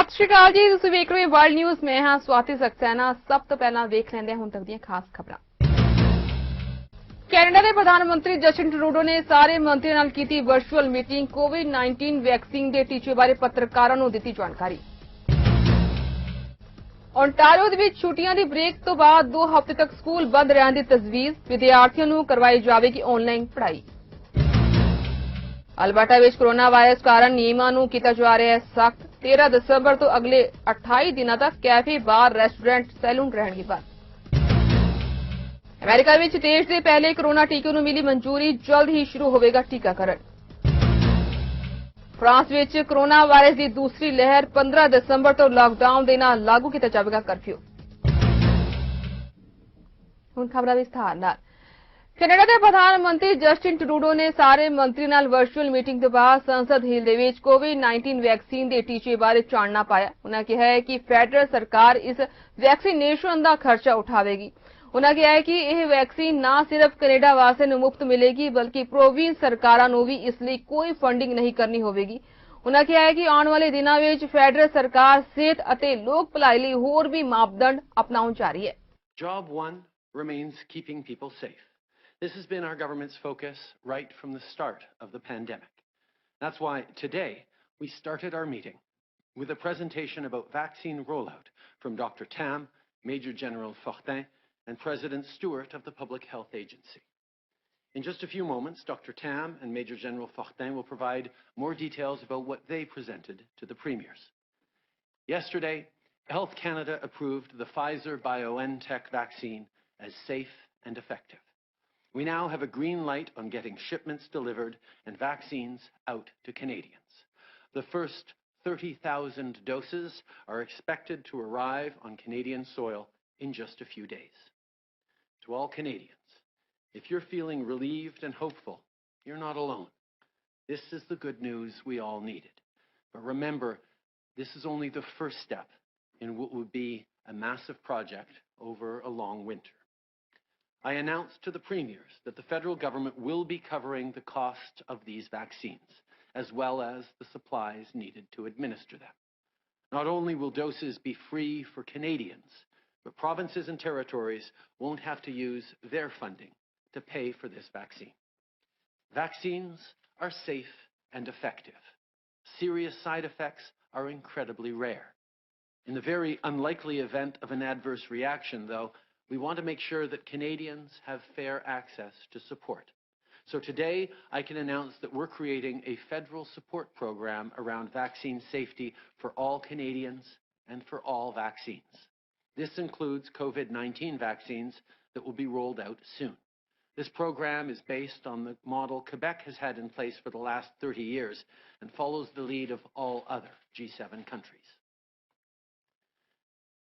सत श्री अकाल जी, तुसीं वेख रहे हो वर्ल्ड न्यूज़। मैं हां स्वाति सक्सेना। सब तो पहला वेख लैंदे हुण तक ਦੀਆਂ खास खबरां। ਕੈਨੇਡਾ ਦੇ ਪ੍ਰਧਾਨ ਮੰਤਰੀ ਜਸਟਿਨ ਟਰੂਡੋ ਨੇ ਸਾਰੇ ਮੰਤਰੀਆਂ ਨਾਲ ਕੀਤੀ ਵਰਚੁਅਲ ਮੀਟਿੰਗ। ਕੋਵਿਡ-19 ਵੈਕਸੀਨ ਦੇ ਟੀਚੇ ਬਾਰੇ ਪੱਤਰਕਾਰਾਂ ਨੂੰ ਦਿੱਤੀ ਜਾਣਕਾਰੀ। ओंटारियो ਦੇ ਵਿੱਚ ਛੁੱਟੀਆਂ ਦੀ ਬ੍ਰੇਕ ਤੋਂ ਬਾਅਦ 2 ਹਫ਼ਤੇ ਤੱਕ ਸਕੂਲ ਬੰਦ ਰਹਿਣ ਦੀ ਤਜਵੀਜ਼। ਵਿਦਿਆਰਥੀਆਂ ਨੂੰ ਕਰਵਾਈ ਜਾਵੇਗੀ ਆਨਲਾਈਨ ਪੜ੍ਹਾਈ। ਅਲਬਰਟਾ ਵਿੱਚ ਕੋਰੋਨਾ ਵਾਇਰਸ ਕਾਰਨ ਨਿਯਮਾਂ ਨੂੰ ਕੀਤਾ ਜਾ ਰਿਹਾ ਹੈ ਸਖਤ। 13 ਦਸੰਬਰ ਤੋਂ ਅਗਲੇ 28 ਦਿਨਾਂ ਤੱਕ ਕੈਫੇ, ਬਾਰ, ਰੈਸਟੋਰੈਂਟ, ਸੈਲੂਨ ਰਹਿਣਗੇ ਬੰਦ। ਅਮਰੀਕਾ ਵਿੱਚ ਦੇਸ਼ ਦੇ ਪਹਿਲੇ ਕੋਰੋਨਾ ਟੀਕੇ ਨੂੰ ਮਿਲੀ ਮਨਜ਼ੂਰੀ। ਜਲਦ ਹੀ ਸ਼ੁਰੂ ਹੋਵੇਗਾ ਟੀਕਾਕਰਨ। ਫਰਾਂਸ ਵਿੱਚ ਕੋਰੋਨਾ ਵਾਇਰਸ ਦੀ ਦੂਸਰੀ ਲਹਿਰ। 15 ਦਸੰਬਰ ਤੋਂ ਲਾਕਡਾਊਨ ਦੇ ਨਾਲ ਲਾਗੂ ਕੀਤਾ ਜਾਵੇਗਾ ਕਰਫਿਊ। ਹੁਣ ਖਬਰਾਂ ਵਿਸਥਾਰ ਨਾਲ। ਕੈਨੇਡਾ ਦੇ ਪ੍ਰਧਾਨ ਮੰਤਰੀ ਜਸਟਿਨ ਟਰੂਡੋ ਨੇ ਸਾਰੇ ਮੰਤਰੀ ਨਾਲ ਵਰਚੁਅਲ ਮੀਟਿੰਗ ਤੋਂ ਬਾਅਦ ਸੰਸਦ ਹਿੱਲ ਦੇ ਵਿੱਚ ਕੋਵਿਡ-19 ਵੈਕਸੀਨ ਦੇ ਟੀਚੇ ਬਾਰੇ ਚਾਨਣਾ ਪਾਇਆ। ਉਨ੍ਹਾਂ ਕਿਹਾ ਹੈ ਕਿ ਫੈਡਰਲ ਸਰਕਾਰ ਇਸ ਵੈਕਸੀਨੇਸ਼ਨ ਦਾ ਖਰਚਾ ਉਠਾਵੇਗੀ। ਉਨ੍ਹਾਂ ਕਿਹਾ ਹੈ ਕਿ ਇਹ ਵੈਕਸੀਨ ਨਾ ਸਿਰਫ ਕੈਨੇਡਾ ਵਾਸੀਆਂ ਨੂੰ ਮੁਫਤ ਮਿਲੇਗੀ ਬਲਕਿ ਪ੍ਰੋਵਿੰਸ ਸਰਕਾਰਾਂ ਨੂੰ ਵੀ ਇਸ ਲਈ ਕੋਈ ਫੰਡਿੰਗ ਨਹੀਂ ਕਰਨੀ ਹੋਵੇਗੀ। ਉਨ੍ਹਾਂ ਕਿਹਾ ਹੈ ਕਿ ਆਉਣ ਵਾਲੇ ਦਿਨਾਂ ਵਿੱਚ ਫੈਡਰਲ ਸਰਕਾਰ ਸਿਹਤ ਅਤੇ ਲੋਕ ਭਲਾਈ ਲਈ ਹੋਰ ਵੀ ਮਾਪਦੰਡ ਅਪਣਾਉਣ ਜਾ ਰਹੀ ਹੈ। Job one remains keeping people safe. This has been our government's focus right from the start of the pandemic. That's why today we started our meeting with a presentation about vaccine rollout from Dr. Tam, Major General Fortin, and President Stewart of the Public Health Agency. In just a few moments, Dr. Tam and Major General Fortin will provide more details about what they presented to the premiers. Yesterday, Health Canada approved the Pfizer-BioNTech vaccine as safe and effective. We now have a green light on getting shipments delivered and vaccines out to Canadians. The first 30,000 doses are expected to arrive on Canadian soil in just a few days. To all Canadians, if you're feeling relieved and hopeful, you're not alone. This is the good news we all needed. But remember, this is only the first step in what would be a massive project over a long winter. I announced to the premiers that the federal government will be covering the cost of these vaccines, as well as the supplies needed to administer them. Not only will doses be free for Canadians, but provinces and territories won't have to use their funding to pay for this vaccine. Vaccines are safe and effective. Serious side effects are incredibly rare. In the very unlikely event of an adverse reaction, though, we want to make sure that Canadians have fair access to support. So today, I can announce that we're creating a federal support program around vaccine safety for all Canadians and for all vaccines. This includes COVID-19 vaccines that will be rolled out soon. This program is based on the model Quebec has had in place for the last 30 years and follows the lead of all other G7 countries.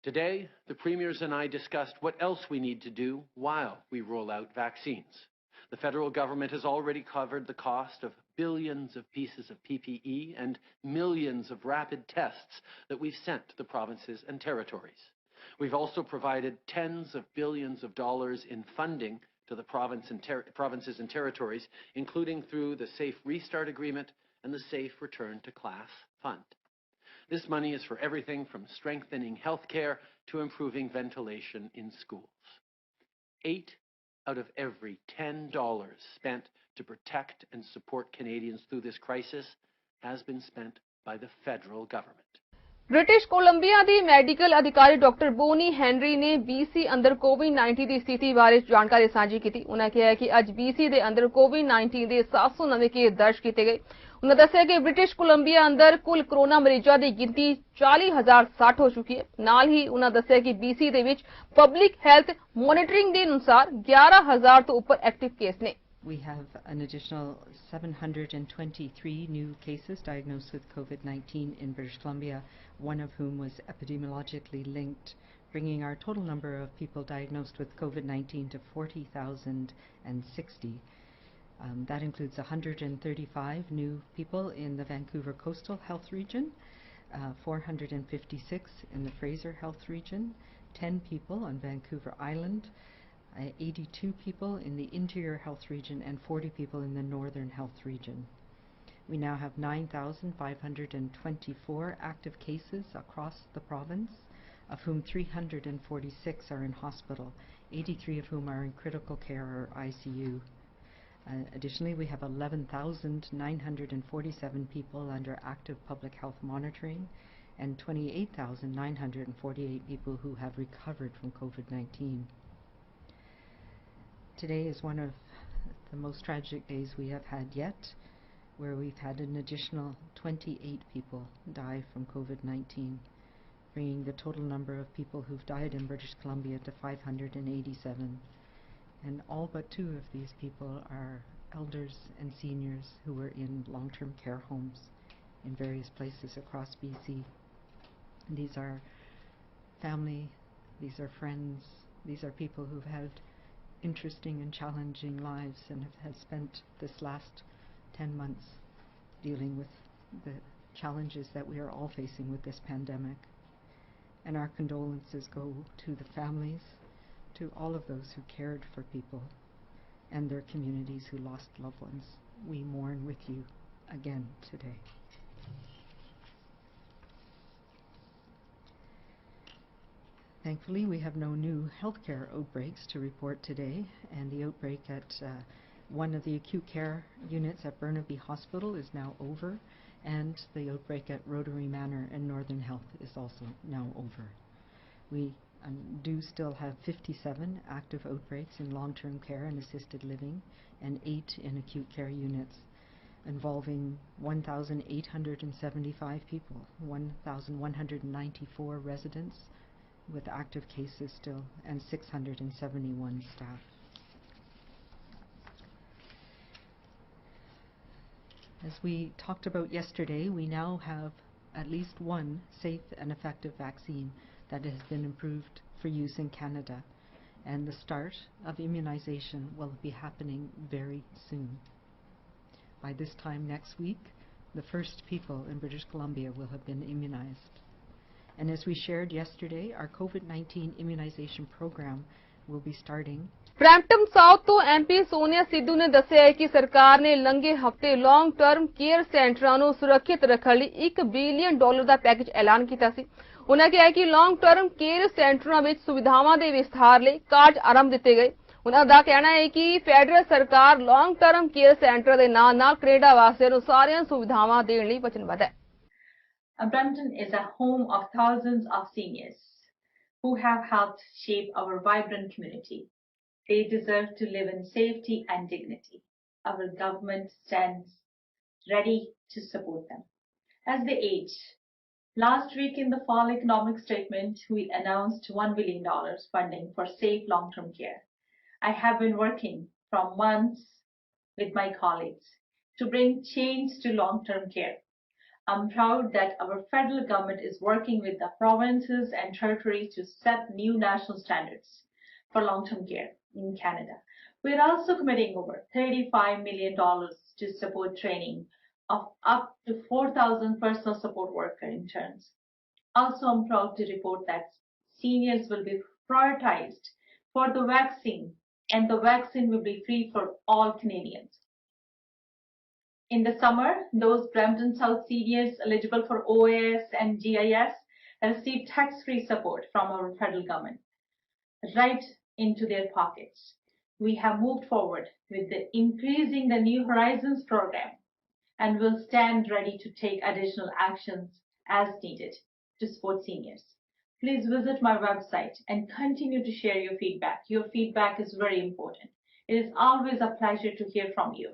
Today, the premiers and I discussed what else we need to do while we roll out vaccines. The federal government has already covered the cost of billions of pieces of PPE and millions of rapid tests that we've sent to the provinces and territories. We've also provided tens of billions of dollars in funding to the provinces and territories, including through the Safe Restart Agreement and the Safe Return to Class Fund. This money is for everything from strengthening healthcare to improving ventilation in schools. 8 out of every $10 spent to protect and support Canadians through this crisis has been spent by the federal government. British Columbia ਦੀ medical ਅਧਿਕਾਰੀ doctor Bonnie Henry ਨੇ BC ਅੰਦਰ ਕੋਵਿਡ-19 ਦੀ ਸਥਿਤੀ ਬਾਰੇ ਜਾਣਕਾਰੀ ਸਾਂਝੀ ਕੀਤੀ। ਉਨ੍ਹਾਂ ਕਿਹਾ ਕਿ ਅੱਜ BC ਦੇ ਅੰਦਰ ਕੋਵਿਡ-19 ਦੇ 700 ਨਵੇਂ ਕੇਸ ਦਰਜ ਕੀਤੇ ਗਏ। ਉਨ੍ਹਾਂ ਦੱਸਿਆ ਕਿ ਬ੍ਰਿਟਿਸ਼ ਕੋਲੰਬੀਆ ਅੰਦਰ ਕੁੱਲ ਕੋਰੋਨਾ ਮਰੀਜ਼ਾਂ ਦੀ ਗਿਣਤੀ 40,060 ਹੋ ਚੁੱਕੀ ਹੈ। ਨਾਲ ਹੀ ਉਨ੍ਹਾਂ ਦੱਸਿਆ ਕਿ BC ਦੇ ਵਿੱਚ ਪਬਲਿਕ ਹੈਲਥ ਮੋਨੀਟਰਿੰਗ ਦੇ ਅਨੁਸਾਰ 11,000 ਤੋਂ ਉੱਪਰ ਐਕਟਿਵ ਕੇਸ ਨੇ। We have an additional 723 new cases diagnosed with COVID-19 in British Columbia, one of whom was epidemiologically linked, bringing our total number of people diagnosed with COVID-19 to 40,060. That includes 135 new people in the Vancouver Coastal Health Region, 456 in the Fraser Health Region, 10 people on Vancouver Island, 82 people in the Interior Health Region and 40 people in the Northern Health Region. We now have 9,524 active cases across the province, of whom 346 are in hospital, 83 of whom are in critical care or ICU. Additionally, we have 11,947 people under active public health monitoring and 28,948 people who have recovered from COVID-19. Today is one of the most tragic days we have had yet, where we've had an additional 28 people die from COVID-19, bringing the total number of people who've died in British Columbia to 587. And all but 2 of these people are elders and seniors who were in long-term care homes in various places across BC. And these are family, these are friends, these are people who've had interesting and challenging lives and have spent this last 10 months dealing with the challenges that we are all facing with this pandemic. And our condolences go to the families, to all of those who cared for people and their communities who lost loved ones. We mourn with you again today. Thankfully, we have no new healthcare outbreaks to report today, and the outbreak at one of the acute care units at Burnaby Hospital is now over, and the outbreak at Rotary Manor and Northern Health is also now over. We do still have 57 active outbreaks in long-term care and assisted living, and 8 in acute care units, involving 1,875 people, 1,194 residents with active cases still, and 671 staff. As we talked about yesterday, we now have at least one safe and effective vaccine that has been approved for use in Canada, and the start of immunization will be happening very soon. By this time next week, the first people in British Columbia will have been immunized. And as we shared yesterday, our COVID-19 immunization program will be starting. Brampton south ਤੋਂ MP Sonia Sidhu ਨੇ ਦੱਸਿਆ ਹੈ ਕਿ ਸਰਕਾਰ ਨੇ ਲੰਘੇ ਹਫ਼ਤੇ long term care ਸੈਂਟਰਾਂ ਨੂੰ ਸੁਰੱਖਿਅਤ ਰੱਖਣ ਲਈ $1 ਬਿਲੀਅਨ ਦਾ ਪੈਕੇਜ ਐਲਾਨ ਕੀਤਾ ਸੀ। ਉਨ੍ਹਾਂ ਕਿਹਾ ਕਿ ਲੌਂਗ ਟਰਮ ਕੇਅਰ ਸੈਂਟਰਾਂ ਵਿੱਚ ਸੁਵਿਧਾਵਾਂ ਦੇ ਵਿਸਥਾਰ ਲਈ ਕਾਰਜ ਆਰੰਭ ਦਿੱਤੇ ਗਏ। ਉਨ੍ਹਾਂ ਦਾ ਕਹਿਣਾ ਹੈ ਕਿ ਫੈਡਰਲ ਸਰਕਾਰ ਲੌਂਗ ਟਰਮ ਕੇਅਰ ਸੈਂਟਰ ਦੇ ਨਾਲ-ਨਾਲ ਕੈਨੇਡਾ ਵਾਸੀਆਂ ਨੂੰ ਸਾਰੀਆਂ ਸੁਵਿਧਾਵਾਂ ਦੇਣ ਲਈ ਵਚਨਬੱਧ ਹੈ। Brampton is a home of thousands of seniors who have helped shape our vibrant community. They deserve to live in safety and dignity. Our government stands ready to support them as they age. Last week in the fall economic statement, we announced $1 billion funding for safe long-term care. I have been working for months with my colleagues to bring change to long-term care. I'm proud that our federal government is working with the provinces and territories to set new national standards for long-term care in Canada. We're also committing over $35 million to support training of up to 4,000 personal support worker interns. Also, I'm proud to report that seniors will be prioritized for the vaccine, and the vaccine will be free for all Canadians. In the summer, those Brampton South seniors eligible for OAS and GIS receive tax-free support from our federal government right into their pockets. We have moved forward with increasing the New Horizons program and will stand ready to take additional actions as needed to support seniors. Please visit my website and continue to share your feedback. Your feedback is very important. It is always a pleasure to hear from you.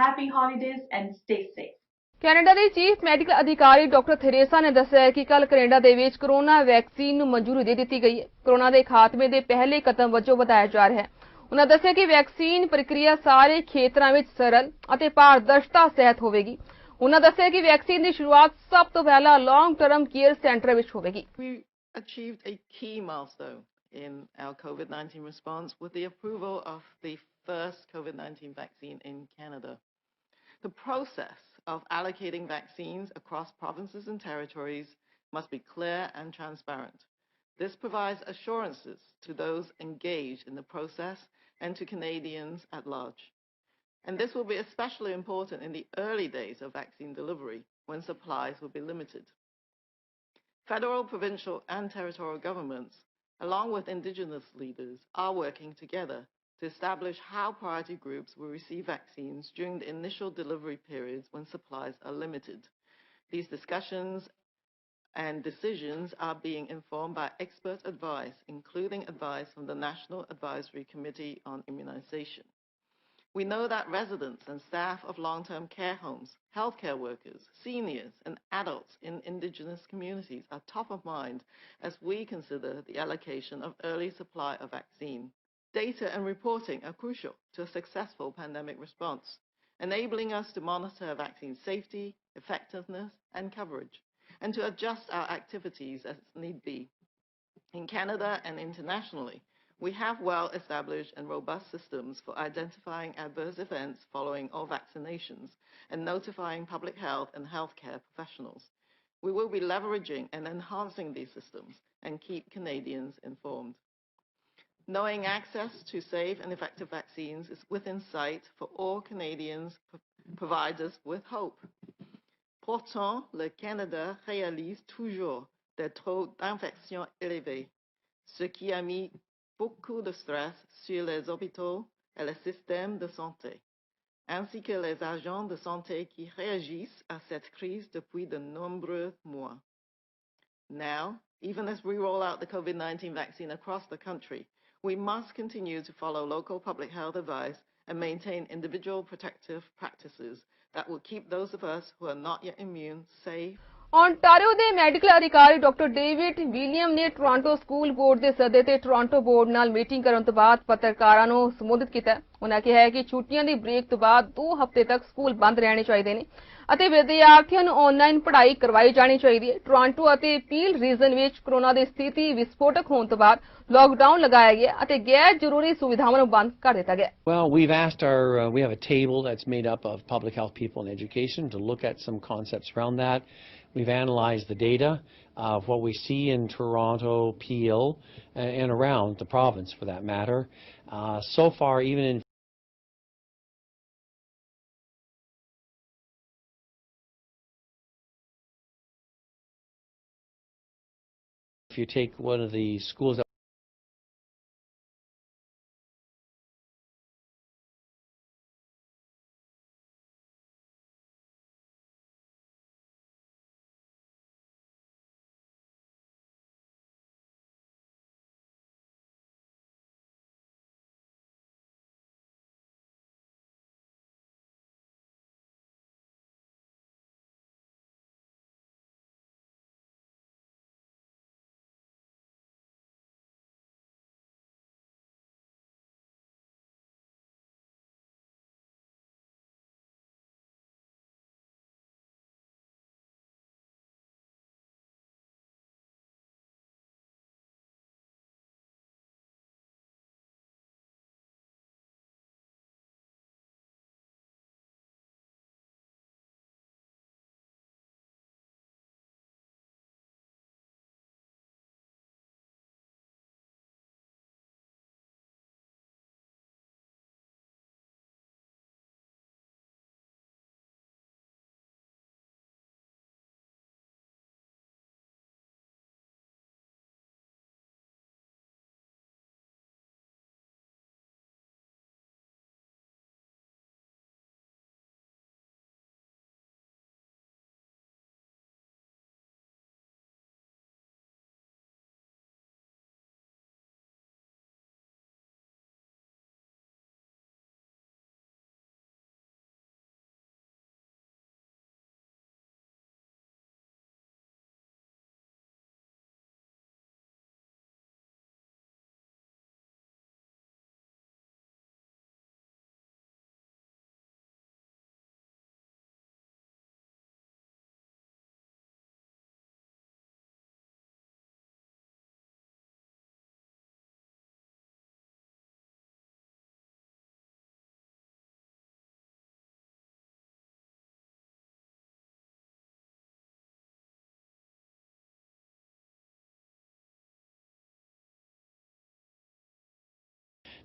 Happy holidays and stay safe. Canada ਦੇ chief medical ਅਧਿਕਾਰੀ doctor ਥੇਰੇਸਾ ਨੇ ਦੱਸਿਆ ਹੈ ਕਿ ਕੱਲ Canada ਦੇ ਵਿੱਚ corona vaccine ਨੂੰ ਮਨਜ਼ੂਰੀ ਦੇ ਦਿੱਤੀ ਗਈ ਹੈ। ਕੋਰੋਨਾ ਦੇ ਖਾਤਮੇ ਦੇ ਪਹਿਲੇ ਕਦਮ ਵਜੋਂ ਬਤਾਇਆ ਜਾ ਰਿਹਾ ਹੈ। ਉਨ੍ਹਾਂ ਦੱਸਿਆ ਕਿ ਵੈਕਸੀਨ ਪ੍ਰਕਿਰਿਆ ਸਾਰੇ ਖੇਤਰਾਂ ਵਿੱਚ ਸਰਲ ਅਤੇ ਪਾਰਦਰਸ਼ਤਾ ਸਹਿਤ ਹੋਵੇਗੀ। ਉਨ੍ਹਾਂ ਦੱਸਿਆ ਕਿ ਵੈਕਸੀਨ ਦੀ ਸ਼ੁਰੂਆਤ ਸਭ ਤੋਂ ਪਹਿਲਾਂ ਲੌਂਗ ਟਰਮ ਕੇਅਰ ਸੈਂਟਰ ਵਿੱਚ ਹੋਵੇਗੀ। We achieved a key milestone in our COVID-19 response with the approval of the first COVID-19 vaccine in Canada. The process of allocating vaccines across provinces and territories must be clear and transparent. This provides assurances to those engaged in the process and to Canadians at large. And this will be especially important in the early days of vaccine delivery, when supplies will be limited. Federal, provincial, and territorial governments, along with indigenous leaders, are working together to establish how priority groups will receive vaccines during the initial delivery periods when supplies are limited. These discussions and decisions are being informed by expert advice, including advice from the National Advisory Committee on Immunization. We know that residents and staff of long-term care homes, healthcare workers, seniors, and adults in indigenous communities are top of mind as we consider the allocation of early supply of vaccine. Data and reporting are crucial to a successful pandemic response, enabling us to monitor vaccine safety, effectiveness, and coverage, and to adjust our activities as need be. In Canada and internationally, we have well-established and robust systems for identifying adverse events following all vaccinations and notifying public health and healthcare professionals. We will be leveraging and enhancing these systems and keep Canadians informed. Knowing access to safe and effective vaccines is within sight for all Canadians, provides us with hope. Pourtant, le Canada réalise toujours des taux d'infection élevés, ce qui a mis beaucoup de stress sur les hôpitaux et le système de santé, ainsi que les agents de santé qui réagissent à cette crise depuis de nombreux mois. Now, even as we roll out the COVID-19 vaccine across the country, we must continue to follow local public health advice and maintain individual protective practices that will keep those of us who are not yet immune safe. Ontario ਦੇ medical ਅਧਿਕਾਰੀ doctor David William ਨੇ Toronto school board ਦੇ ਸੱਦੇ ਤੇ Toronto board ਨਾਲ meeting ਕਰਨ ਤੋਂ ਬਾਅਦ ਪੱਤਰਕਾਰਾਂ ਨੂੰ ਸੰਬੋਧਿਤ ਕੀਤਾ। ਉਹਨਾਂ ਕਿਹਾ ਕਿ ਛੁੱਟੀਆਂ ਦੀ ਬ੍ਰੇਕ ਤੋਂ ਬਾਅਦ 2 ਹਫ਼ਤੇ ਤੱਕ ਸਕੂਲ ਬੰਦ ਰਹਿਣੇ ਚਾਹੀਦੇ ਨੇ ਅਤੇ ਵਿਦਿਆਰਥੀਆਂ ਨੂੰ ਆਨਲਾਈਨ ਪੜ੍ਹਾਈ ਕਰਵਾਈ ਜਾਣੀ ਚਾਹੀਦੀ ਹੈ। ਟੋਰਾਂਟੋ ਅਤੇ ਪੀਲ ਰੀਜਨ ਵਿੱਚ ਕੋਰੋਨਾ ਦੀ ਸਥਿਤੀ ਵਿਸਫੋਟਕ ਹੋਣ ਤੋਂ ਬਾਅਦ ਲਾਕਡਾਊਨ ਲਗਾਇਆ ਗਿਆ ਅਤੇ ਗੈਰ ਜ਼ਰੂਰੀ ਸੁਵਿਧਾਵਾਂ ਨੂੰ ਬੰਦ ਕਰ ਦਿੱਤਾ ਗਿਆ। Well, we've asked we have a table that's made up of public health people and education to look at some concepts around that. We've analyzed the data of what we see in Toronto, Peel, and around the province for that matter. So far, even in if you take one of the schools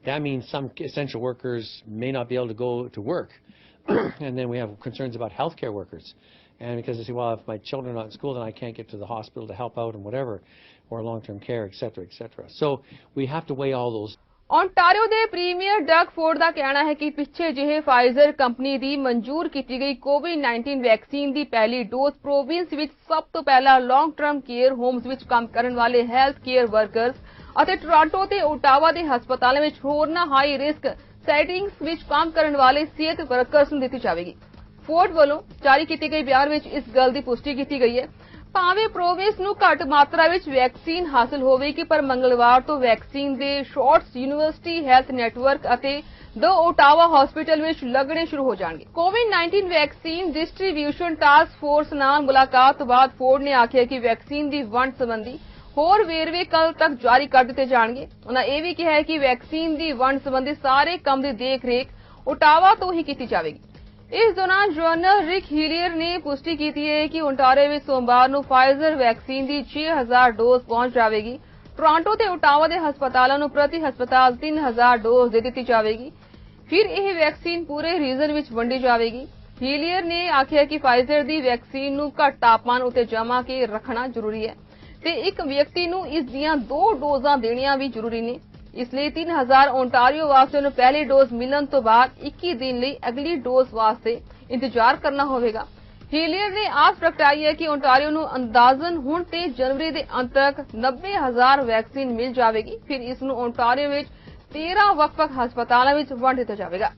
that means some essential workers may not be able to go to work. And then we have concerns about healthcare workers. And because they say, well, if my children are not in school, then I can't get to the hospital to help out and whatever, or long-term care, et cetera, et cetera. So we have to weigh all those. Ontario ਦੇ premier Doug Ford ਦਾ ਕਹਿਣਾ ਹੈ ਕਿ ਪਿੱਛੇ ਜਿਹੇ Pfizer company ਦੀ ਮਨਜ਼ੂਰ ਕੀਤੀ ਗਈ ਕੋਵਿਡ-19 vaccine ਦੀ ਪਹਿਲੀ ਡੋਜ਼ ਪ੍ਰੋਵਿੰਸ ਵਿੱਚ ਸਭ ਤੋਂ ਪਹਿਲਾਂ ਲੌਂਗ ਟਰਮ ਕੇਅਰ ਹੋਮਸ ਵਿੱਚ ਕੰਮ ਕਰਨ ਵਾਲੇ ਹੈਲਥ ਕੇਅਰ ਵਰਕਰਸ ਅਤੇ ਟੋਰਾਂਟੋ ਤੇ ਓਟਾਵਾ ਦੇ ਹਸਪਤਾਲਾਂ ਵਿੱਚ ਹੋਰਨਾਂ ਹਾਈ ਰਿਸਕ ਸੈਟਿੰਗਸ ਵਿੱਚ ਕੰਮ ਕਰਨ ਵਾਲੇ ਸਿਹਤ ਵਰਕਰਸ ਨੂੰ ਦਿੱਤੀ ਜਾਵੇਗੀ। ਫੋਰਡ ਵੱਲੋਂ ਜਾਰੀ ਕੀਤੇ ਗਏ ਬਿਆਨ ਵਿੱਚ ਇਸ ਗੱਲ ਦੀ ਪੁਸ਼ਟੀ ਕੀਤੀ ਗਈ ਹੈ। ਭਾਵੇਂ ਪ੍ਰੋਵਿੰਸ ਨੂੰ ਘੱਟ ਮਾਤਰਾ ਵਿੱਚ ਵੈਕਸੀਨ ਹਾਸਲ ਹੋਵੇਗੀ ਪਰ ਮੰਗਲਵਾਰ ਤੋਂ ਵੈਕਸੀਨ ਦੇ ਸ਼ਾਟਸ ਯੂਨੀਵਰਸਿਟੀ ਹੈਲਥ ਨੈਟਵਰਕ ਅਤੇ ਦ ਓਟਾਵਾ ਹਸਪੀਟਲ ਵਿੱਚ ਲੱਗਣੇ ਸ਼ੁਰੂ ਹੋ ਜਾਣਗੇ। ਕੋਵਿਡ-19 ਵੈਕਸੀਨ ਡਿਸਟ੍ਰੀਬਿਊਸ਼ਨ ਟਾਸਕ ਫੋਰਸ ਨਾਲ ਮੁਲਾਕਾਤ ਤੋਂ ਬਾਅਦ ਫੋਰਡ ਨੇ ਆਖਿਆ ਕਿ ਵੈਕਸੀਨ ਦੀ ਵੰਡ ਸੰਬੰਧੀ ਹੋਰ ਵੇਰਵੇ ਕੱਲ ਤੱਕ ਜਾਰੀ ਕਰ ਦਿੱਤੇ ਜਾਣਗੇ। ਉਹਨਾਂ ਇਹ ਵੀ ਕਿਹਾ ਹੈ ਕਿ ਵੈਕਸੀਨ ਦੀ ਵੰਡ ਸੰਬੰਧੀ ਸਾਰੇ ਕੰਮ ਦੀ ਦੇਖ-ਰੇਖ ਓਟਾਵਾ ਤੋਂ ਹੀ ਕੀਤੀ ਜਾਵੇਗੀ। इस दौरान जर्नल रिक हीलियर ने पुष्टि की है कि ओंटारियो में सोमवार को फाइजर वैक्सीन की 6000 डोज पहुंच जाएगी। टोरांटो ते ओटावा के हस्पतालों को प्रति हस्पताल 3000 डोज दे दी जाएगी। फिर यह वैक्सीन पूरे रीजन में वंडी जाएगी। हीलियर ने आख्या कि फाइजर की वैक्सीन को घट तापमान उत्ते जमा के रखना जरूरी है ते एक व्यक्ति को इस दियां 2 डोजा देनिया भी जरूरी ने। इसलिए 3000 ओंटारियो वासियों को पहली डोज मिलन तो बाद 21 दिन लिए अगली डोज वास्ते इंतजार करना होगा। हीलियर ने आस प्रगटाई है कि ओंटारियो को अंदाजन हुण ते जनवरी के अंत तक 90,000 वैक्सीन मिल जाएगी। फिर इसनूं ओंटारियो में 13 ਵੱਖ-ਵੱਖ हस्पतालों में वंड दिता जाएगा।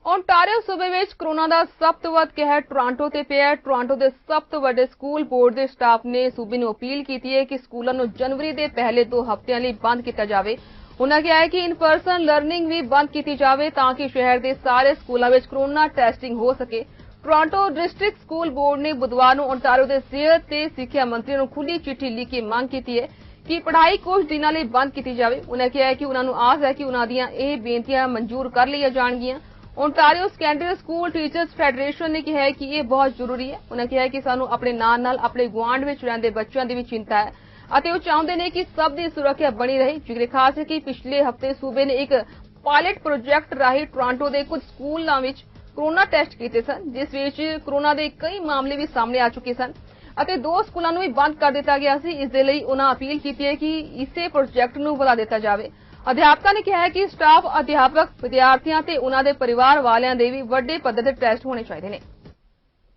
ओंटारियो सूबे में कोरोना का सब तो वध कहर टोरांटो ते पिया। टोरांटो के सब तो वड्डे स्कूल बोर्ड के स्टाफ ने सूबे नूं अपील की है कि स्कूलों को जनवरी के पहले 2 हफ्तिਆਂ ਲਈ बंद किया जाए। उन्होंने कहा है कि इन परसन लर्निंग भी बंद की जाए ताकि शहर के सारे स्कूलों में कोरोना टेस्टिंग हो सके। टोरांटो डिस्ट्रिक्ट स्कूल बोर्ड ने बुधवार को ओंटारियो के सेहत ते सिक्ख्या मंत्री को खुली चिट्ठी लिख के मांग की है कि पढ़ाई कुछ दिनों लिए बंद की जाए। उन्होंने कहा है कि उन्होंने आस है कि उन्होंने यह बेनतियां मंजूर कर लिया जाएगियां। Ontario secondary school teachers federation ने कहा है कि यह बहुत जरूरी है। उन्होंने कहा है कि सानू अपने नाल अपने गुआंढ में रहंदे बच्चों की भी चिंता है और वो चाहते हैं कि सब की सुरक्षा बनी रहे। जिक्र खास है कि पिछले हफ्ते सूबे ने एक पायलट प्रोजेक्ट राही टोरांटो के कुछ स्कूलों में कोरोना टेस्ट किए सन जिस विच कोरोना के कई मामले भी सामने आ चुके सन ਅਤੇ 2 ਸਕੂਲਾਂ ਨੂੰ ਵੀ ਬੰਦ ਕਰ ਦਿੱਤਾ ਗਿਆ ਸੀ। ਇਸ ਦੇ ਲਈ ਉਹਨਾਂ ਅਪੀਲ ਕੀਤੀ ਹੈ ਕਿ ਇਸੇ ਪ੍ਰੋਜੈਕਟ ਨੂੰ ਵਧਾ ਦਿੱਤਾ ਜਾਵੇ। ਅਧਿਆਪਕਾਂ ਨੇ ਕਿਹਾ ਹੈ ਕਿ ਸਟਾਫ ਅਧਿਆਪਕ ਵਿਦਿਆਰਥੀਆਂ ਤੇ ਉਹਨਾਂ ਦੇ ਪਰਿਵਾਰ ਵਾਲਿਆਂ ਦੇ ਵੀ ਵੱਡੇ ਪੱਧਰ ਤੇ ਟੈਸਟ ਹੋਣੇ ਚਾਹੀਦੇ ਨੇ।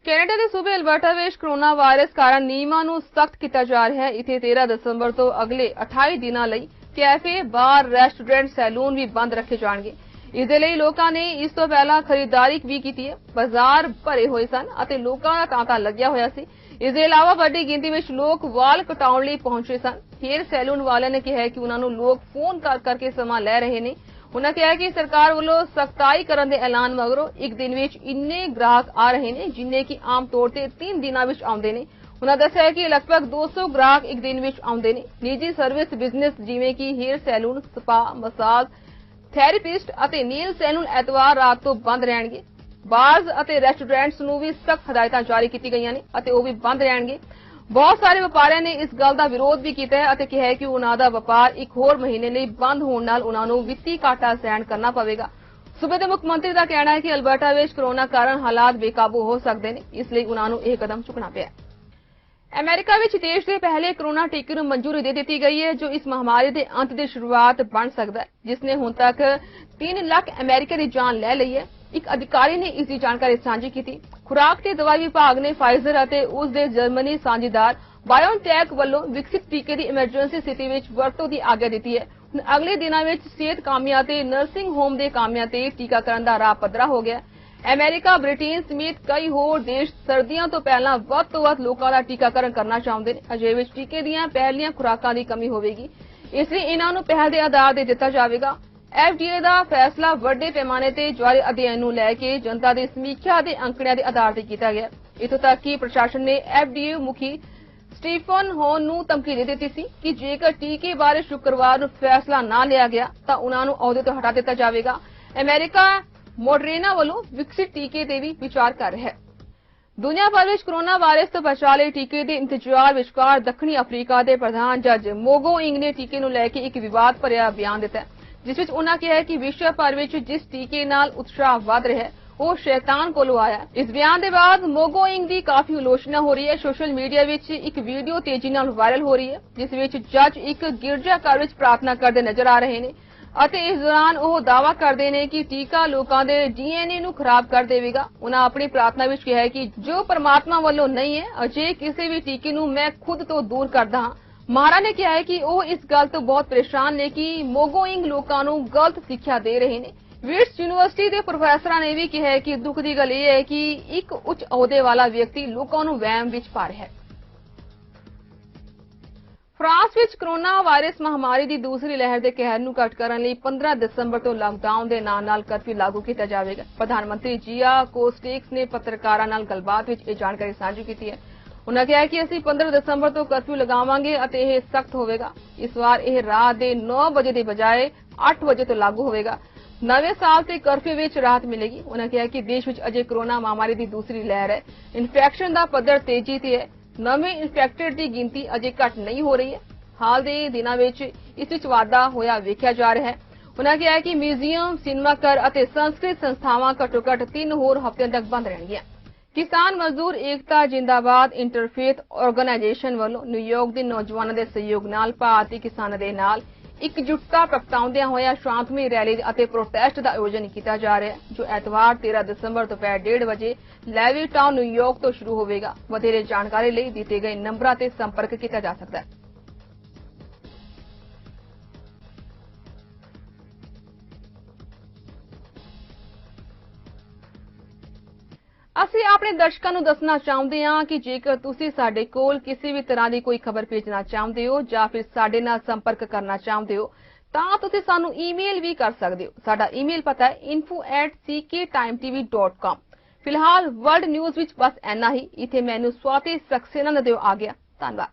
ਕੈਨੇਡਾ ਦੇ ਸੂਬੇ ਅਲਬਰਟਾ ਵਿੱਚ ਕੋਰੋਨਾ ਵਾਇਰਸ ਕਾਰਨ ਨਿਯਮਾਂ ਨੂੰ ਸਖਤ ਕੀਤਾ ਜਾ ਰਿਹਾ ਹੈ। ਇੱਥੇ 13 ਦਸੰਬਰ ਤੋਂ ਅਗਲੇ 28 ਦਿਨਾਂ ਲਈ ਕੈਫੇ, ਬਾਰ, ਰੈਸਟੋਰੈਂਟ, ਸੈਲੂਨ ਵੀ ਬੰਦ ਰੱਖੇ ਜਾਣਗੇ। ਇਸ ਦੇ ਲਈ ਲੋਕਾਂ ਨੇ ਇਸ ਤੋਂ ਪਹਿਲਾਂ ਖਰੀਦਦਾਰੀ ਵੀ ਕੀਤੀ ਹੈ। ਬਾਜ਼ਾਰ ਭਰੇ ਹੋਏ ਸਨ ਅਤੇ ਲੋਕਾਂ ਦਾ ਤਾਂਤਾ ਲੱਗਿਆ ਹੋਇਆ ਸੀ। ਇਸ ਦੇ ਇਲਾਵਾ ਵੱਡੀ ਗਿਣਤੀ ਵਿੱਚ ਲੋਕ ਵਾਲ ਕਟਾਉਣ ਲਈ ਪਹੁੰਚੇ ਸਨ। ਹੇਅਰ ਸੈਲੂਨ ਵਾਲਿਆਂ ਨੇ ਕਿਹਾ ਕਿ ਉਹਨਾਂ ਨੂੰ ਲੋਕ ਫੋਨ ਕਰ ਕਰਕੇ ਸਮਾਂ ਲੈ ਰਹੇ ਨੇ। ਉਹਨਾਂ ਕਿਹਾ ਕਿ ਸਰਕਾਰ ਵੱਲੋਂ ਸਖਤਾਈ ਕਰਨ ਦੇ ਐਲਾਨ ਮਗਰੋਂ ਇੱਕ ਦਿਨ ਵਿੱਚ ਇੰਨੇ ਗ੍ਰਾਹਕ ਆ ਰਹੇ ਨੇ ਜਿੰਨੇ ਕਿ ਆਮ ਤੌਰ ਤੇ 3 ਦਿਨਾਂ ਵਿੱਚ ਆਉਂਦੇ ਨੇ। ਉਹਨਾਂ ਦੱਸਿਆ ਕਿ ਲਗਭਗ 200 ਗ੍ਰਾਹਕ ਇੱਕ ਦਿਨ ਵਿੱਚ ਆਉਂਦੇ ਨੇ। ਨਿੱਜੀ ਸਰਵਿਸ ਬਿਜ਼ਨਸ ਜਿਵੇਂ ਕਿ hair salon, spa, massage, therapist ਅਤੇ ਨੇਲ ਸੈਲੂਨ ਐਤਵਾਰ ਰਾਤ ਤੋਂ ਬੰਦ ਰਹਿਣਗੇ। ਬਾਰਜ਼ ਅਤੇ ਰੈਸਟੋਰੈਂਟਸ ਨੂੰ ਵੀ ਸਖਤ ਹਦਾਇਤਾਂ ਜਾਰੀ ਕੀਤੀ ਗਈਆਂ ਨੇ ਅਤੇ ਉਹ ਵੀ ਬੰਦ ਰਹਿਣਗੇ। ਬਹੁਤ ਸਾਰੇ ਵਪਾਰੀਆਂ ਨੇ ਇਸ ਗੱਲ ਦਾ ਵਿਰੋਧ ਵੀ ਕੀਤਾ ਹੈ ਅਤੇ ਕਿਹਾ ਹੈ ਕਿ ਉਹਨਾਂ ਦਾ ਵਪਾਰ ਇੱਕ ਹੋਰ ਮਹੀਨੇ ਲਈ ਬੰਦ ਹੋਣ ਨਾਲ ਉਹਨਾਂ ਨੂੰ ਵਿੱਤੀ ਘਾਟਾ ਸਹਿਣ ਕਰਨਾ ਪਵੇਗਾ। ਸੂਬੇ ਦੇ ਮੁੱਖ ਮੰਤਰੀ ਦਾ ਕਹਿਣਾ ਹੈ ਕਿ ਅਲਬਰਟਾ ਵਿੱਚ ਕੋਰੋਨਾ ਕਾਰਨ ਹਾਲਾਤ ਬੇਕਾਬੂ ਹੋ ਸਕਦੇ ਨੇ, ਇਸ ਲਈ ਉਹਨਾਂ ਨੂੰ ਇਹ ਕਦਮ ਚੁੱਕਣਾ ਪਿਆ। ਅਮਰੀਕਾ ਵਿੱਚ ਦੇਸ਼ ਦੇ ਪਹਿਲੇ ਕੋਰੋਨਾ ਟੀਕੇ ਨੂੰ ਮਨਜ਼ੂਰੀ ਦੇ ਦਿੱਤੀ ਗਈ ਹੈ ਜੋ ਇਸ ਮਹਾਮਾਰੀ ਦੇ ਅੰਤ ਦੀ ਸ਼ੁਰੂਆਤ ਬਣ ਸਕਦਾ ਹੈ, ਜਿਸ ਨੇ ਹੁਣ ਤੱਕ 3 ਲੱਖ ਅਮਰੀਕਾ ਦੀ ਜਾਨ ਲੈ ਲਈ ਹੈ। ਇੱਕ ਅਧਿਕਾਰੀ ਨੇ ਇਸ ਦੀ ਜਾਣਕਾਰੀ ਸਾਂਝੀ ਕੀਤੀ। ਖੁਰਾਕ ਤੇ ਦਵਾਈ ਵਿਭਾਗ ਨੇ ਫਾਈਜ਼ਰ ਅਤੇ ਉਸ ਦੇ ਜਰਮਨੀ ਸਾਂਝੇਦਾਰ ਬਾਇਓਟੈਕ ਵੱਲੋਂ ਵਿਕਸਿਤ ਟੀਕੇ ਦੀ ਐਮਰਜੈਂਸੀ ਸਥਿਤੀ ਵਿੱਚ ਵਰਤੋਂ ਦੀ ਆਗਿਆ ਦਿੱਤੀ ਹੈ। ਅਗਲੇ ਦਿਨਾਂ ਵਿੱਚ ਸਿਹਤ ਕਾਮਿਆਂ ਤੇ ਨਰਸਿੰਗ ਹੋਮ ਦੇ ਕਾਮਿਆਂ ਤੇ ਟੀਕਾਕਰਨ ਦਾ ਰਾਹ ਪੱਧਰਾ ਹੋ ਗਿਆ। ਅਮਰੀਕਾ, ਬ੍ਰਿਟੇਨ ਸਮੇਤ ਕਈ ਹੋਰ ਦੇਸ਼ ਸਰਦੀਆਂ ਤੋਂ ਪਹਿਲਾਂ ਵੱਧ ਤੋਂ ਵੱਧ ਲੋਕਾਂ ਦਾ ਟੀਕਾਕਰਨ ਕਰਨਾ ਚਾਹੁੰਦੇ ਨੇ। ਅਜੇ ਵਿੱਚ ਟੀਕੇ ਦੀਆਂ ਪਹਿਲੀਆਂ ਖੁਰਾਕਾਂ ਦੀ ਕਮੀ ਹੋਵੇਗੀ, ਇਸ ਲਈ ਇਹਨਾਂ ਨੂੰ ਪਹਿਲ ਦੇ ਆਧਾਰ ਤੇ ਦਿੱਤਾ ਜਾਵੇਗਾ। FDA ਦਾ ਫੈਸਲਾ ਵੱਡੇ ਪੈਮਾਨੇ ਤੇ ਜਾਰੀ ਅਧਿਐਨ ਨੂੰ ਲੈ ਕੇ ਜਨਤਾ ਦੀ ਸਮੀਖਿਆ ਦੇ ਅੰਕੜਿਆਂ ਦੇ ਆਧਾਰ ਤੇ ਕੀਤਾ ਗਿਆ। ਇੱਥੋਂ ਤੱਕ ਕਿ ਪ੍ਰਸ਼ਾਸਨ ਨੇ FDA ਮੁਖੀ ਸਟੀਫਨ ਹੋਨ ਨੂੰ ਧਮਕੀ ਦੇ ਦਿੱਤੀ ਸੀ ਕਿ ਜੇਕਰ ਟੀਕੇ ਬਾਰੇ ਸ਼ੁੱਕਰਵਾਰ ਨੂੰ ਫੈਸਲਾ ਨਾ ਲਿਆ ਗਿਆ ਤਾਂ ਉਹਨਾਂ ਨੂੰ ਅਹੁਦੇ ਤੋਂ ਹਟਾ ਦਿੱਤਾ ਜਾਵੇਗਾ। ਅਮਰੀਕਾ ਮੋਡਰਨਾ ਵੱਲੋਂ ਵਿਕਸਿਤ ਟੀਕੇ ਤੇ ਵੀ ਵਿਚਾਰ ਕਰ ਰਿਹਾ ਹੈ। ਦੁਨੀਆ ਭਰ ਵਿੱਚ ਕੋਰੋਨਾ ਵਾਇਰਸ ਤੋਂ ਬਚਾਅ ਲਈ ਟੀਕੇ ਦੇ ਇੰਤਜ਼ਾਰ ਵਿਚਕਾਰ ਦੱਖਣੀ ਅਫਰੀਕਾ ਦੇ ਪ੍ਰਧਾਨ ਜੱਜ ਮੋਗੋ ਇੰਗ ਨੇ ਟੀਕੇ ਨੂੰ ਲੈ ਕੇ ਇੱਕ ਵਿਵਾਦ ਭਰਿਆ ਬਿਆਨ ਦਿੱਤਾ, ਜਿਸ ਵਿੱਚ ਉਹਨਾਂ ਕਿਹਾ ਕਿ ਵਿਸ਼ਵ ਭਰ ਵਿੱਚ ਜਿਸ ਟੀਕੇ ਨਾਲ ਉਤਸ਼ਾਹ ਵਧ ਰਿਹਾ ਹੈ ਉਹ ਸ਼ੈਤਾਨ ਕੋਲੋਂ ਆਇਆ। ਇਸ ਬਿਆਨ ਦੇ ਬਾਅਦ ਮੋਗੋ ਇੰਗ ਦੀ ਕਾਫੀ ਆਲੋਚਨਾ ਹੋ ਰਹੀ ਹੈ। ਸੋਸ਼ਲ ਮੀਡੀਆ ਵਿੱਚ ਇੱਕ ਵੀਡੀਓ ਤੇਜ਼ੀ ਨਾਲ ਵਾਇਰਲ ਹੋ ਰਹੀ ਹੈ, ਜਿਸ ਵਿੱਚ ਜੱਜ ਇੱਕ ਗਿਰਜਾ ਘਰ ਵਿੱਚ ਪ੍ਰਾਰਥਨਾ ਕਰਦੇ ਨਜ਼ਰ ਆ ਰਹੇ ਨੇ ਅਤੇ ਇਸ ਦੌਰਾਨ ਉਹ ਦਾਅਵਾ ਕਰਦੇ ਨੇ ਕਿ ਟੀਕਾ ਲੋਕਾਂ ਦੇ DNA ਨੂੰ ਖਰਾਬ ਕਰ ਦੇਵੇਗਾ। ਉਹਨਾਂ ਆਪਣੀ ਪ੍ਰਾਰਥਨਾ ਵਿੱਚ ਕਿਹਾ ਹੈ ਕਿ ਜੋ ਪਰਮਾਤਮਾ ਵੱਲੋਂ ਨਹੀਂ ਹੈ, ਅਜੇ ਕਿਸੇ ਵੀ ਟੀਕੇ ਨੂੰ ਮੈਂ ਖੁਦ ਤੋਂ ਦੂਰ ਕਰਦਾ ਹਾਂ। ਮਹਾਰਾ ਨੇ ਕਿਹਾ ਹੈ ਕਿ ਉਹ ਇਸ ਗੱਲ ਤੋਂ ਬਹੁਤ ਪਰੇਸ਼ਾਨ ਨੇ ਕਿ ਮੋਗੋ ਇੰਗ ਲੋਕਾਂ ਨੂੰ ਗਲਤ ਸਿੱਖਿਆ ਦੇ ਰਹੇ ਨੇ। ਵਿਟਸ ਯੂਨੀਵਰਸਿਟੀ ਦੇ ਪ੍ਰੋਫੈਸਰਾਂ ਨੇ ਵੀ ਕਿਹਾ ਹੈ ਕਿ ਦੁੱਖ ਦੀ ਗੱਲ ਇਹ ਹੈ ਕਿ ਇੱਕ ਉੱਚ ਅਹੁਦੇ ਵਾਲਾ ਵਿਅਕਤੀ ਲੋਕਾਂ ਨੂੰ ਵਹਿਮ ਵਿੱਚ ਪਾ ਰਿਹਾ ਹੈ। ਫਰਾਂਸ ਵਿੱਚ ਕੋਰੋਨਾ ਵਾਇਰਸ ਮਹਾਮਾਰੀ ਦੀ ਦੂਸਰੀ ਲਹਿਰ ਦੇ ਕਹਿਰ ਨੂੰ ਘੱਟ ਕਰਨ ਲਈ 15 ਦਸੰਬਰ ਤੋਂ ਲਾਕਡਾਊਨ ਦੇ ਨਾਲ ਕਰਫਿਊ ਲਾਗੂ ਕੀਤਾ ਜਾਵੇਗਾ। ਪ੍ਰਧਾਨ ਮੰਤਰੀ ਜੀਆ ਕੋਸਟੇਕਸ ਨੇ ਪੱਤਰਕਾਰਾਂ ਨਾਲ ਗੱਲਬਾਤ ਵਿੱਚ ਇਹ ਜਾਣਕਾਰੀ ਸਾਂਝੀ ਕੀਤੀ ਹੈ। ਉਹਨਾਂ ਕਿਹਾ ਕਿ ਅਸੀਂ 15 ਦਸੰਬਰ ਤੋਂ ਕਰਫਿਊ ਲਗਾਵਾਂਗੇ ਅਤੇ ਇਹ ਸਖਤ ਹੋਵੇਗਾ। ਇਸ ਵਾਰ ਇਹ ਰਾਤ ਦੇ 9 ਵਜੇ ਦੀ ਬਜਾਏ 8 ਵਜੇ ਤੋਂ ਲਾਗੂ ਹੋਵੇਗਾ। ਨਵੇਂ ਸਾਲ ਤੇ ਕਰਫਿਊ ਵਿੱਚ ਰਾਹਤ ਮਿਲੇਗੀ। ਉਹਨਾਂ ਕਿਹਾ ਕਿ ਦੇਸ਼ ਵਿੱਚ ਅਜੇ ਕੋਰੋਨਾ ਮਹਾਮਾਰੀ ਦੀ ਦੂਸਰੀ ਲਹਿਰ ਹੈ। ਇਨਫੈਕਸ਼ਨ ਦਾ ਪੱਧਰ ਤੇਜ਼ੀ ਤੇ ਹੈ। ਨਵੇਂ ਇਨਫੈਕਟਡ ਦੀ ਗਿਣਤੀ ਅਜੇ ਘੱਟ ਨਹੀਂ ਹੋ ਰਹੀ ਹੈ। ਹਾਲ ਦੇ ਦਿਨਾਂ ਵਿੱਚ ਇਸ ਵਿੱਚ ਵਾਧਾ ਹੋਇਆ ਵੇਖਿਆ ਜਾ ਰਿਹਾ ਹੈ। ਉਹਨਾਂ ਕਿਹਾ ਕਿ ਮਿਊਜ਼ੀਅਮ, ਸਿਨੇਮਾ ਘਰ ਅਤੇ ਸੰਸਕ੍ਰਿਤ ਸੰਸਥਾਵਾਂ ਘੱਟੋ ਘੱਟ 3 ਹੋਰ ਹਫ਼ਤਿਆਂ ਤੱਕ ਬੰਦ ਰਹਿਣਗੀਆਂ। ਕਿਸਾਨ ਮਜ਼ਦੂਰ ਏਕਤਾ ਜਿੰਦਾਬਾਦ ਇੰਟਰਫੇਥ ਆਰਗੇਨਾਈਜੇਸ਼ਨ ਵੱਲੋਂ ਨਿਊਯਾਰਕ ਦੇ ਨੌਜਵਾਨਾਂ ਦੇ ਸਹਿਯੋਗ ਨਾਲ ਭਾਰਤੀ ਕਿਸਾਨਾਂ ਦੇ ਨਾਲ ਇਕਜੁੱਟਤਾ ਪ੍ਰਗਟਾਉਂਦਿਆਂ ਹੋਇਆ ਸ਼ਾਂਤਮਈ ਰੈਲੀ ਅਤੇ ਪ੍ਰੋਟੈਸਟ ਦਾ ਆਯੋਜਨ ਕੀਤਾ ਜਾ ਰਿਹਾ ਹੈ, ਜੋ ਐਤਵਾਰ 13 ਦਸੰਬਰ ਦੁਪਹਿਰ 1:30 ਵਜੇ ਲੈਵੀਟਾਊਨ ਨਿਊਯਾਰਕ ਤੋਂ ਸ਼ੁਰੂ ਹੋਵੇਗਾ। ਵਧੇਰੇ ਜਾਣਕਾਰੀ ਲਈ ਦਿੱਤੇ ਗਏ ਨੰਬਰਾਂ ਤੇ ਸੰਪਰਕ ਕੀਤਾ ਜਾ ਸਕਦਾ ਹੈ। ਅਸੀਂ ਆਪਣੇ ਦਰਸ਼ਕਾਂ ਨੂੰ ਦੱਸਣਾ ਚਾਹੁੰਦੇ ਹਾਂ ਕਿ ਜੇਕਰ ਤੁਸੀਂ ਸਾਡੇ ਕੋਲ ਕਿਸੇ ਵੀ ਤਰ੍ਹਾਂ ਦੀ ਕੋਈ ਖਬਰ ਭੇਜਣਾ ਚਾਹੁੰਦੇ ਹੋ ਜਾਂ ਫਿਰ ਸਾਡੇ ਨਾਲ ਸੰਪਰਕ ਕਰਨਾ ਚਾਹੁੰਦੇ ਹੋ ਤਾਂ ਤੁਸੀਂ ਸਾਨੂੰ ਈਮੇਲ ਵੀ ਕਰ ਸਕਦੇ ਹੋ। ਸਾਡਾ ਈਮੇਲ ਪਤਾ ਹੈ info@cktimetv.com। ਫਿਲਹਾਲ ਵਰਲਡ ਨਿਊਜ਼ ਵਿੱਚ ਬਸ ਇੰਨਾ ਹੀ। ਇੱਥੇ ਮੈਨੂੰ ਸਵਾਤੀ ਸਕਸੇਨਾ ਨੂੰ ਦਿਓ ਆ ਗਿਆ। ਧੰਨਵਾਦ।